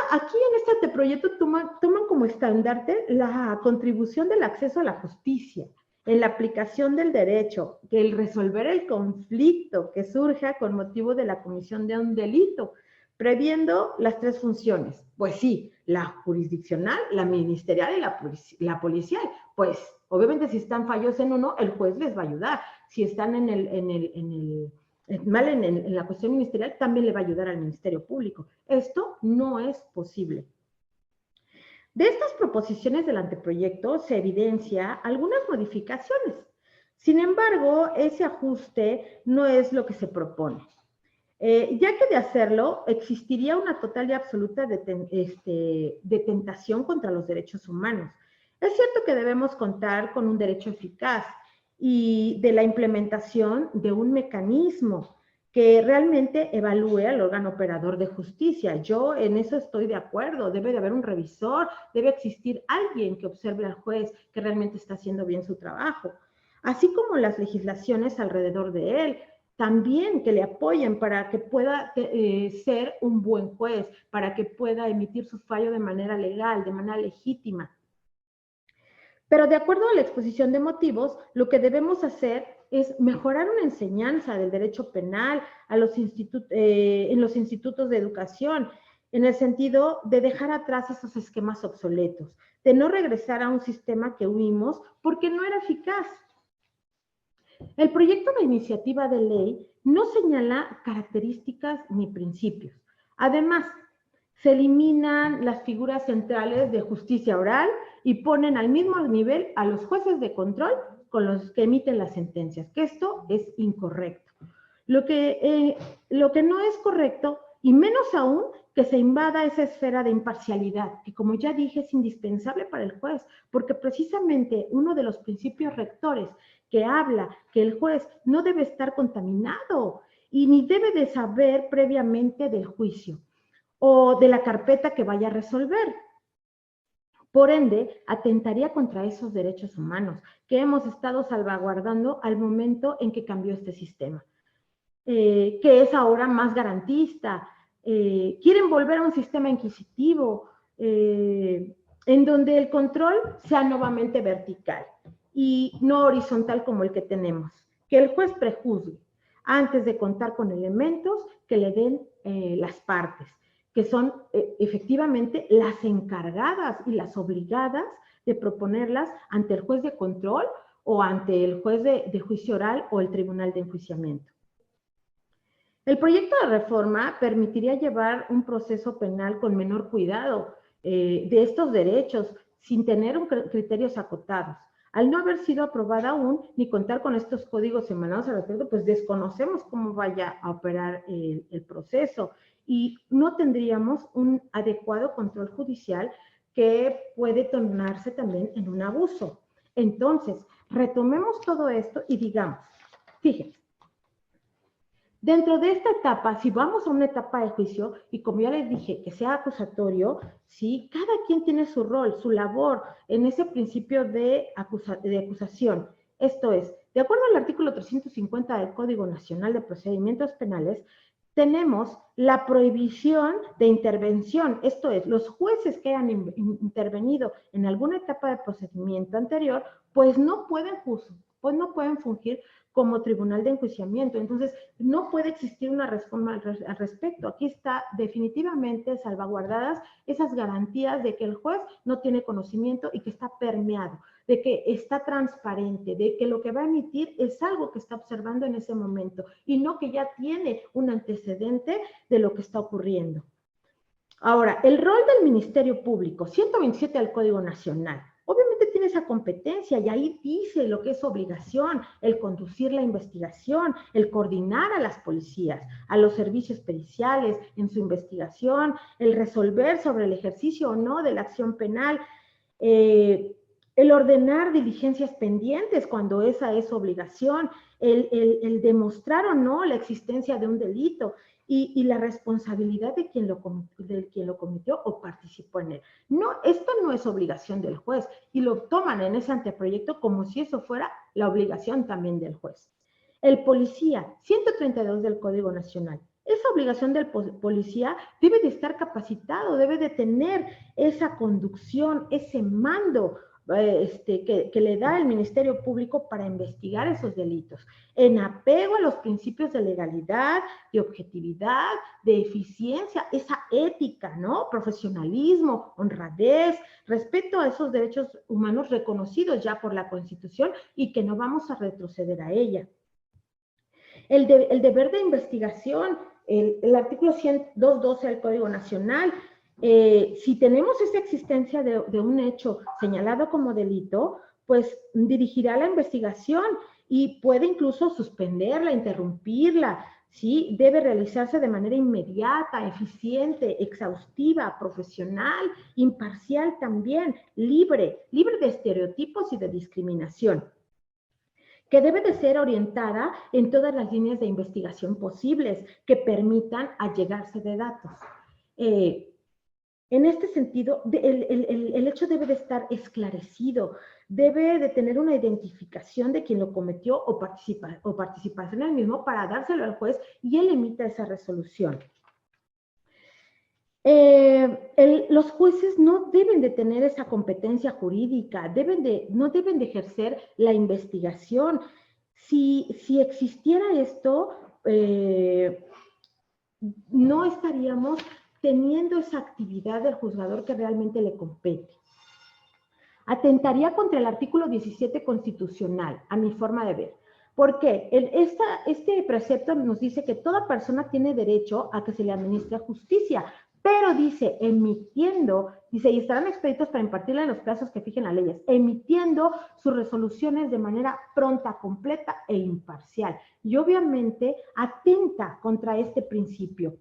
Aquí en este anteproyecto toman como estandarte la contribución del acceso a la justicia, en la aplicación del derecho, que el resolver el conflicto que surja con motivo de la comisión de un delito, previendo las tres funciones. Pues sí, la jurisdiccional, la ministerial y la policial. Pues obviamente si están fallos en uno, el juez les va a ayudar. Si están en la cuestión ministerial, también le va a ayudar al Ministerio Público. Esto no es posible. De estas proposiciones del anteproyecto se evidencia algunas modificaciones. Sin embargo, ese ajuste no es lo que se propone. Ya que de hacerlo, existiría una total y absoluta de tentación contra los derechos humanos. Es cierto que debemos contar con un derecho eficaz y de la implementación de un mecanismo que realmente evalúe al órgano operador de justicia. Yo en eso estoy de acuerdo. Debe de haber un revisor, debe existir alguien que observe al juez que realmente está haciendo bien su trabajo, así como las legislaciones alrededor de él, también que le apoyen para que pueda ser un buen juez, para que pueda emitir su fallo de manera legal, de manera legítima. Pero de acuerdo a la exposición de motivos, lo que debemos hacer es mejorar una enseñanza del derecho penal en los institutos de educación, en el sentido de dejar atrás esos esquemas obsoletos, de no regresar a un sistema que huimos porque no era eficaz. El proyecto de iniciativa de ley no señala características ni principios. Además, se eliminan las figuras centrales de justicia oral y ponen al mismo nivel a los jueces de control con los que emiten las sentencias, que esto es incorrecto. Lo que no es correcto, y menos aún, que se invada esa esfera de imparcialidad, que como ya dije es indispensable para el juez, porque precisamente uno de los principios rectores que habla que el juez no debe estar contaminado y ni debe de saber previamente del juicio o de la carpeta que vaya a resolver. Por ende, atentaría contra esos derechos humanos que hemos estado salvaguardando al momento en que cambió este sistema, que es ahora más garantista. Quieren volver a un sistema inquisitivo, en donde el control sea nuevamente vertical y no horizontal como el que tenemos. Que el juez prejuzgue antes de contar con elementos que le den las partes, que son efectivamente las encargadas y las obligadas de proponerlas ante el juez de control o ante el juez de juicio oral o el tribunal de enjuiciamiento. El proyecto de reforma permitiría llevar un proceso penal con menor cuidado de estos derechos, sin tener criterios acotados. Al no haber sido aprobada aún, ni contar con estos códigos emanados al respecto, pues desconocemos cómo vaya a operar el proceso y no tendríamos un adecuado control judicial que puede tornarse también en un abuso. Entonces, retomemos todo esto y digamos, fíjense, dentro de esta etapa, si vamos a una etapa de juicio, y como ya les dije, que sea acusatorio, ¿sí? Cada quien tiene su rol, su labor en ese principio de acusación. Esto es, de acuerdo al artículo 350 del Código Nacional de Procedimientos Penales, tenemos la prohibición de intervención, esto es, los jueces que hayan intervenido en alguna etapa de procedimiento anterior, pues no pueden fungir como tribunal de enjuiciamiento. Entonces, no puede existir una reforma al respecto. Aquí está definitivamente salvaguardadas esas garantías de que el juez no tiene conocimiento y que está permeado, de que está transparente, de que lo que va a emitir es algo que está observando en ese momento y no que ya tiene un antecedente de lo que está ocurriendo. Ahora, el rol del Ministerio Público, 127 del Código Nacional, obviamente tiene esa competencia y ahí dice lo que es obligación, el conducir la investigación, el coordinar a las policías, a los servicios periciales en su investigación, el resolver sobre el ejercicio o no de la acción penal, el ordenar diligencias pendientes cuando esa es obligación, el demostrar o no la existencia de un delito y la responsabilidad de quien lo cometió o participó en él. No, esto no es obligación del juez y lo toman en ese anteproyecto como si eso fuera la obligación también del juez. El policía, 132 del Código Nacional. Esa obligación del policía debe de estar capacitado, debe de tener esa conducción, ese mando que le da el Ministerio Público para investigar esos delitos, en apego a los principios de legalidad, de objetividad, de eficiencia, esa ética, ¿no? Profesionalismo, honradez, respeto a esos derechos humanos reconocidos ya por la Constitución y que no vamos a retroceder a ella. El deber de investigación, el artículo 212 del Código Nacional, si tenemos esa existencia de un hecho señalado como delito, pues dirigirá la investigación y puede incluso suspenderla, interrumpirla, ¿sí? Debe realizarse de manera inmediata, eficiente, exhaustiva, profesional, imparcial también, libre de estereotipos y de discriminación, que debe de ser orientada en todas las líneas de investigación posibles que permitan allegarse de datos. En este sentido, el hecho debe de estar esclarecido, debe de tener una identificación de quien lo cometió o participar en el mismo para dárselo al juez y él emita esa resolución. Los jueces no deben de tener esa competencia jurídica, no deben de ejercer la investigación. Si existiera esto, no estaríamos teniendo esa actividad del juzgador que realmente le compete. Atentaría contra el artículo 17 constitucional, a mi forma de ver. ¿Por qué? Este precepto nos dice que toda persona tiene derecho a que se le administre justicia, pero dice, y estarán expeditos para impartirle en los plazos que fijen las leyes, emitiendo sus resoluciones de manera pronta, completa e imparcial. Y obviamente atenta contra este principio.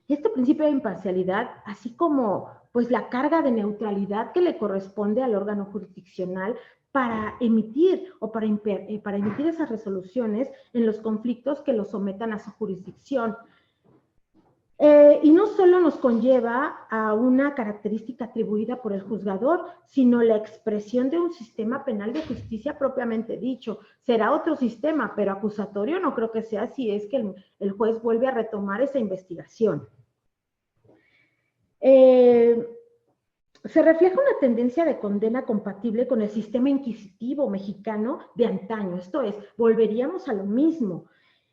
Este principio de imparcialidad, así como pues la carga de neutralidad que le corresponde al órgano jurisdiccional para emitir esas resoluciones en los conflictos que lo sometan a su jurisdicción. Y no solo nos conlleva a una característica atribuida por el juzgador, sino la expresión de un sistema penal de justicia propiamente dicho. Será otro sistema, pero acusatorio no creo que sea si es que el juez vuelve a retomar esa investigación. Se refleja una tendencia de condena compatible con el sistema inquisitivo mexicano de antaño, esto es, volveríamos a lo mismo.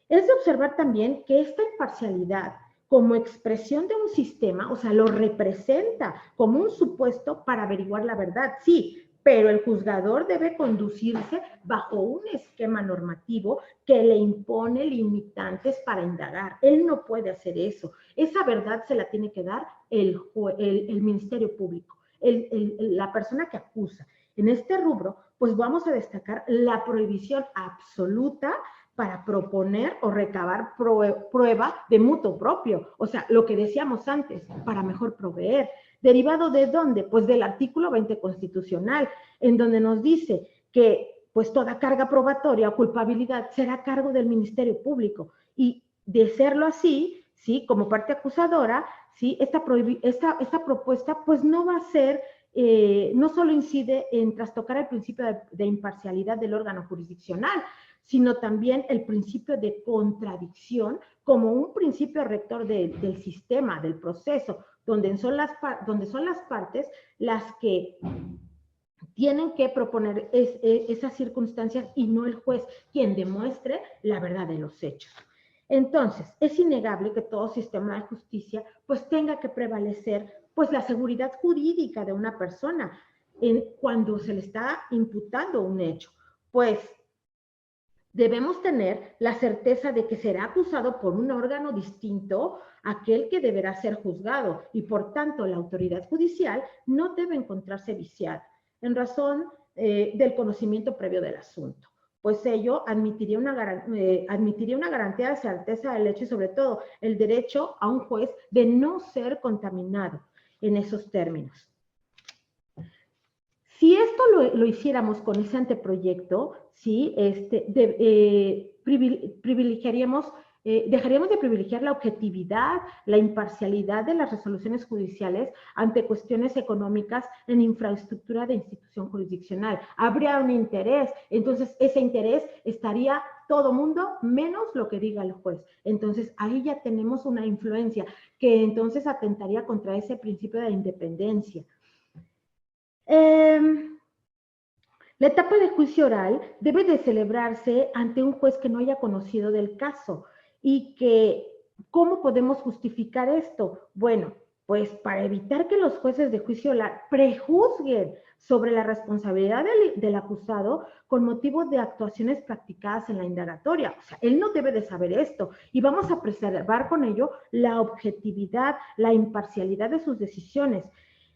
Es de observar también que esta imparcialidad como expresión de un sistema, o sea, lo representa como un supuesto para averiguar la verdad, sí, pero el juzgador debe conducirse bajo un esquema normativo que le impone limitantes para indagar. Él no puede hacer eso. Esa verdad se la tiene que dar el Ministerio Público, la persona que acusa. En este rubro, pues vamos a destacar la prohibición absoluta para proponer o recabar prueba de mutuo propio. O sea, lo que decíamos antes, para mejor proveer. ¿Derivado de dónde? Pues del artículo 20 constitucional, en donde nos dice que pues toda carga probatoria o culpabilidad será a cargo del Ministerio Público. Y de serlo así, ¿sí? Como parte acusadora, ¿sí? Esta propuesta pues no va a ser, no solo incide en trastocar el principio de imparcialidad del órgano jurisdiccional, sino también el principio de contradicción como un principio rector del sistema, del proceso, donde son las partes las que tienen que proponer esas circunstancias y no el juez quien demuestre la verdad de los hechos. Entonces, es innegable que todo sistema de justicia pues tenga que prevalecer pues la seguridad jurídica de una persona cuando se le está imputando un hecho. Pues debemos tener la certeza de que será acusado por un órgano distinto a aquel que deberá ser juzgado y por tanto la autoridad judicial no debe encontrarse viciada en razón del conocimiento previo del asunto, pues ello admitiría una garantía de certeza del hecho y sobre todo el derecho a un juez de no ser contaminado en esos términos. Si esto lo hiciéramos con ese anteproyecto, ¿sí? Dejaríamos de privilegiar la objetividad, la imparcialidad de las resoluciones judiciales ante cuestiones económicas en infraestructura de institución jurisdiccional. Habría un interés, entonces ese interés estaría todo mundo menos lo que diga el juez. Entonces ahí ya tenemos una influencia que entonces atentaría contra ese principio de independencia. La etapa de juicio oral debe de celebrarse ante un juez que no haya conocido del caso y que, ¿cómo podemos justificar esto? Bueno, pues para evitar que los jueces de juicio oral prejuzguen sobre la responsabilidad del acusado con motivo de actuaciones practicadas en la indagatoria. O sea, él no debe de saber esto y vamos a preservar con ello la objetividad, la imparcialidad de sus decisiones.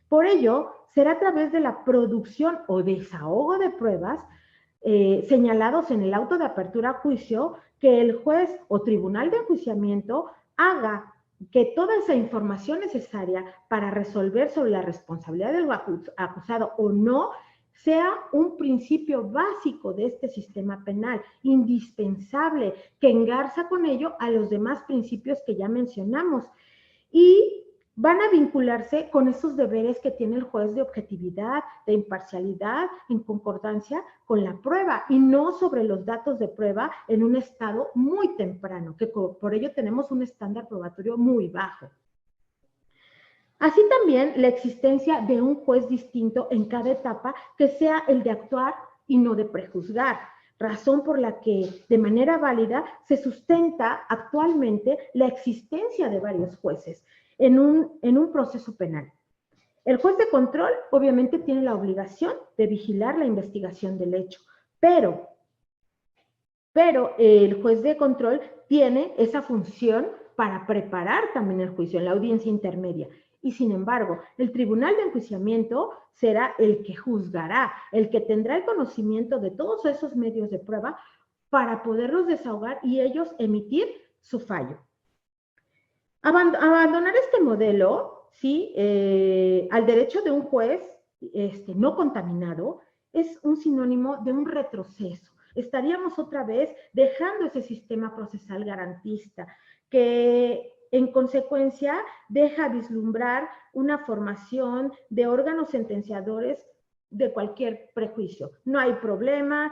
Por ello, será a través de la producción o desahogo de pruebas señalados en el auto de apertura a juicio que el juez o tribunal de enjuiciamiento haga que toda esa información necesaria para resolver sobre la responsabilidad del acusado o no sea un principio básico de este sistema penal, indispensable, que engarza con ello a los demás principios que ya mencionamos. Y van a vincularse con esos deberes que tiene el juez de objetividad, de imparcialidad, en concordancia con la prueba y no sobre los datos de prueba en un estado muy temprano, que por ello tenemos un estándar probatorio muy bajo. Así también la existencia de un juez distinto en cada etapa que sea el de actuar y no de prejuzgar, razón por la que de manera válida se sustenta actualmente la existencia de varios jueces en un proceso penal. El juez de control obviamente tiene la obligación de vigilar la investigación del hecho, pero el juez de control tiene esa función para preparar también el juicio en la audiencia intermedia. Y sin embargo, el tribunal de enjuiciamiento será el que juzgará, el que tendrá el conocimiento de todos esos medios de prueba para poderlos desahogar y ellos emitir su fallo. Abandonar este modelo, ¿sí? Al derecho de un juez no contaminado es un sinónimo de un retroceso. Estaríamos otra vez dejando ese sistema procesal garantista que en consecuencia deja vislumbrar una formación de órganos sentenciadores de cualquier prejuicio. No hay problema,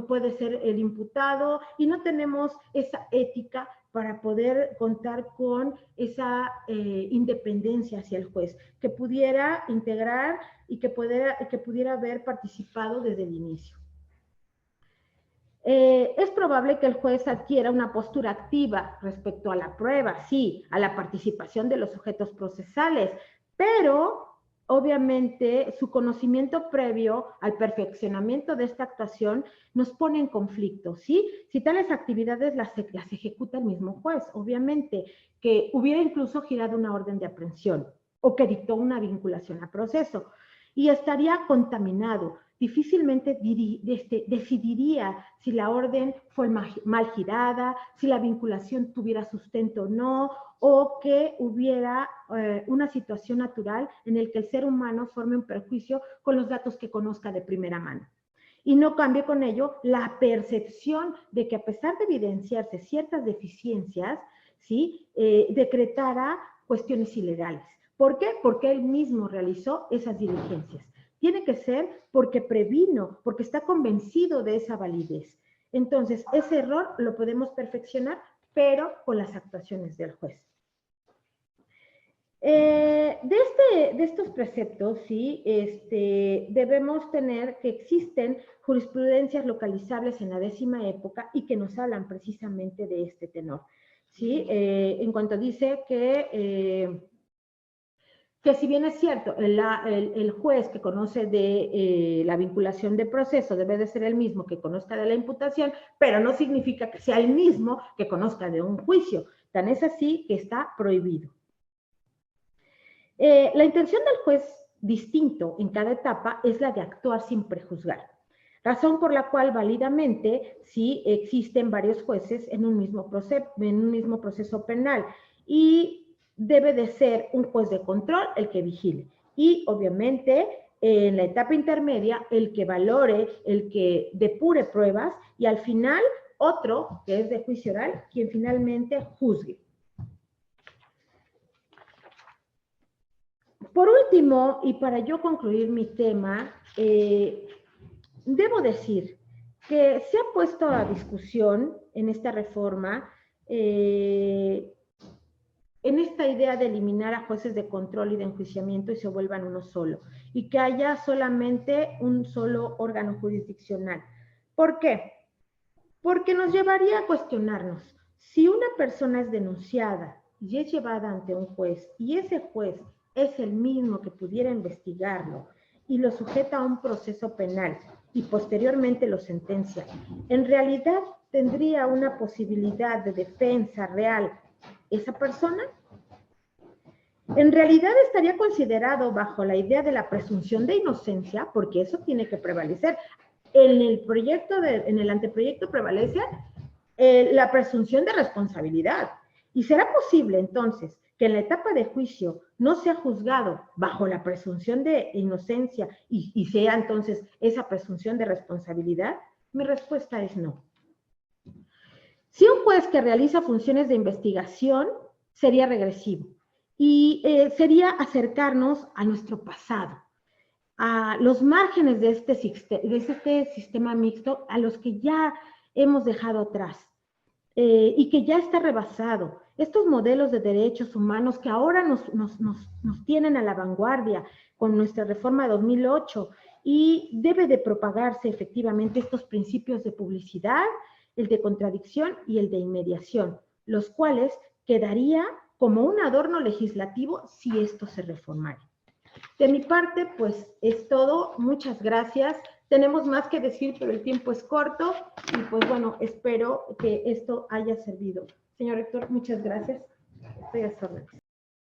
puede ser el imputado y no tenemos esa ética para poder contar con esa independencia hacia el juez, que pudiera integrar y que pudiera haber participado desde el inicio. Es probable que el juez adquiera una postura activa respecto a la prueba, sí, a la participación de los sujetos procesales, pero obviamente su conocimiento previo al perfeccionamiento de esta actuación nos pone en conflicto, ¿sí? Si tales actividades las ejecuta el mismo juez, obviamente, que hubiera incluso girado una orden de aprehensión o que dictó una vinculación a proceso y estaría contaminado. Difícilmente decidiría si la orden fue mal girada, si la vinculación tuviera sustento o no, o que hubiera una situación natural en la que el ser humano forme un perjuicio con los datos que conozca de primera mano. Y no cambie con ello la percepción de que a pesar de evidenciarse ciertas deficiencias, ¿sí? Decretara cuestiones ilegales. ¿Por qué? Porque él mismo realizó esas diligencias. Tiene que ser porque previno, porque está convencido de esa validez. Entonces, ese error lo podemos perfeccionar, pero con las actuaciones del juez. De estos preceptos, ¿sí? Debemos tener que existen jurisprudencias localizables en la 10ª época y que nos hablan precisamente de este tenor, ¿sí? En cuanto dice que si bien es cierto, el juez que conoce de la vinculación de proceso debe de ser el mismo que conozca de la imputación, pero no significa que sea el mismo que conozca de un juicio. Tan es así que está prohibido. La intención del juez distinto en cada etapa es la de actuar sin prejuzgar, razón por la cual válidamente sí existen varios jueces en un mismo proceso penal y debe de ser un juez de control el que vigile y obviamente en la etapa intermedia el que valore, el que depure pruebas y al final otro que es de juicio oral quien finalmente juzgue. Por último, y para yo concluir mi tema, debo decir que se ha puesto a discusión en esta reforma, en esta idea de eliminar a jueces de control y de enjuiciamiento y se vuelvan uno solo, y que haya solamente un solo órgano jurisdiccional. ¿Por qué? Porque nos llevaría a cuestionarnos, si una persona es denunciada y es llevada ante un juez, y ese juez es el mismo que pudiera investigarlo y lo sujeta a un proceso penal y posteriormente lo sentencia, ¿en realidad tendría una posibilidad de defensa real esa persona? En realidad estaría considerado bajo la idea de la presunción de inocencia, porque eso tiene que prevalecer. En el anteproyecto prevalece la presunción de responsabilidad. ¿Y será posible entonces que en la etapa de juicio no sea juzgado bajo la presunción de inocencia y sea entonces esa presunción de responsabilidad? Mi respuesta es no. Si un juez que realiza funciones de investigación sería regresivo y sería acercarnos a nuestro pasado, a los márgenes de este sistema mixto a los que ya hemos dejado atrás y que ya está rebasado. Estos modelos de derechos humanos que ahora nos tienen a la vanguardia con nuestra reforma de 2008 y debe de propagarse efectivamente estos principios de publicidad, el de contradicción y el de inmediación, los cuales quedaría como un adorno legislativo si esto se reformara. De mi parte, pues es todo. Muchas gracias. Tenemos más que decir, pero el tiempo es corto y pues bueno, espero que esto haya servido. Señor rector, muchas gracias. Estoy a sus órdenes.